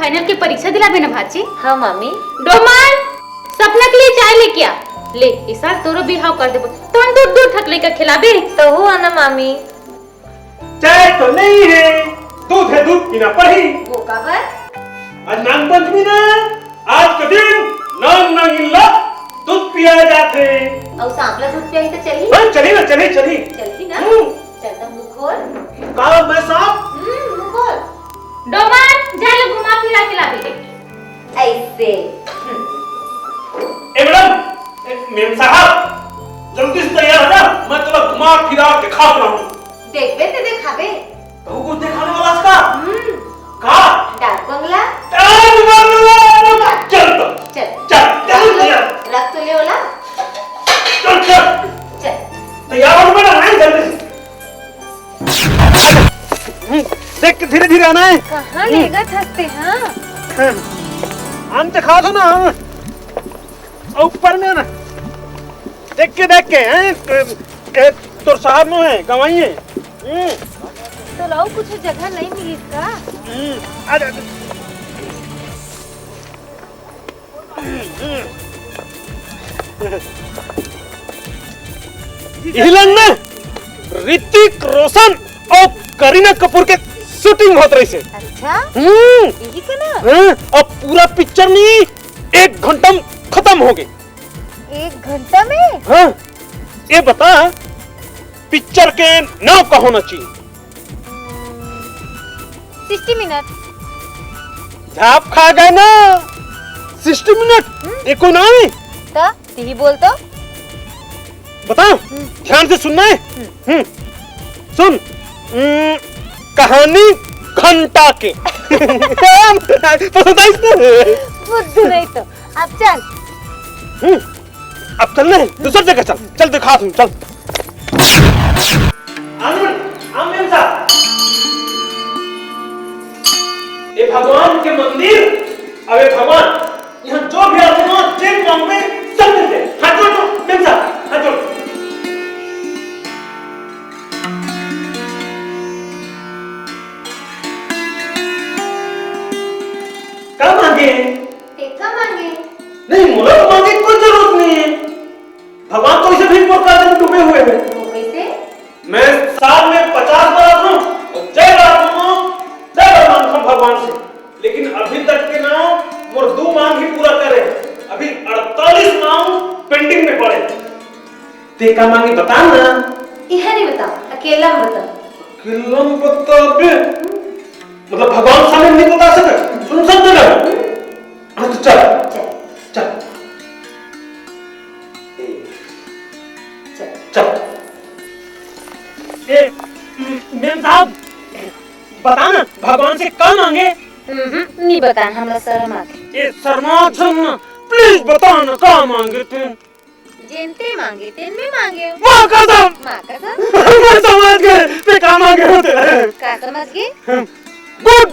Final की परीक्षा दिलावे ना भाची। हाँ मामी। डोमन सपना के लिए चाय लेके आ। ले इस साल तोरो बिहाव कर देबो। तोन दूध दूध ठकले का खिलाबे तो हुआ ना मामी। चाय तो नहीं है, दूध है, दूध पीना पड़ी। वो काबर? आज नाग पंचमी ना, आज के दिन नाग नागिन दूध पिया जाते। और सांपला दूध पियाई तो चली? हाँ चली ना, चली चली। चलती ना? चल तब मुँह खोल। कहाँ मैं साहब? मुँह खोल। डोमन जा ले घुमा फिरा के लाबे। ऐसे। मैडम, मेम साहब जल्दी से तैयार हो जा, मैं तुला घुमा फिरा के खा रहा हूँ। देखबे ते देखाबे। तो कुछ दिखाने वाला इसका? कहाँ? डाक बंगला। चल तो। चल। चल रख तो ले ओला। चल चल। चल। तैयार हो बेटा, नहीं जल्दी। देख धीरे धीरे आना है। कहाँ लेगा थकते हाँ? आम तो खा दो ना, ऊपर में ना देख के हैं तो साहब में है गवाई है। तो लाओ कुछ जगह नहीं मिली इसका। हिलन में ऋतिक रोशन और करीना कपूर के शूटिंग होत रही से। अच्छा यही का ना? अब पूरा पिक्चर नहीं 1 घंटा में खत्म हो गई। 1 घंटा में? हाँ, ये बता पिक्चर के नाम का होना चाहिए। 60 मिनट। झाप खा गए ना। 60 मिनट एको ना है तो यही बोल तो। बता, ध्यान से सुनना है। सुन, कहानी घंटा के। पसंद आई बुद्धू नहीं तो। अब चल। अब चलना है दूसरी जगह। चल चल दिखा दूं, चल। ये भगवान के मंदिर, अबे भगवान यहाँ जो भी आते हो चेक मांगे सब मिलते हैं। हाथ जोड़ दो मेम साहब, हाथ जोड़। क्या मांगे? टेका मांगे। नहीं, मुझे तो मांगे कोई जरूरत नहीं है। भगवान तो इसे भी प्रकार में डूबे हुए हैं। वो कैसे? मैं साल में 50 बार आता हूँ और जय मांगता हूँ भगवान से, लेकिन अभी तक के ना मोर 2 मांग ही पूरा करे। अभी 48 मांग पेंडिंग में पड़े। ते का मांगी बता ना। यह नहीं बता, अकेला में बता। अकेला में बता बे? मतलब भगवान सामने नहीं बता सके? सुन सकते ना? हाँ तो चल चल चल। मेम साहब बता ना, भगवान से क्या मांगे? नहीं बता, हमरा शर्म आती। ये शर्मा प्लीज बता ना, क्या मांगे तुम? जेनते मांगे तेन में मांगे। माँ कसम। माँ कसम। मैं समझ गए ते क्या मांगे होते हैं। क्या समझ गए? गुड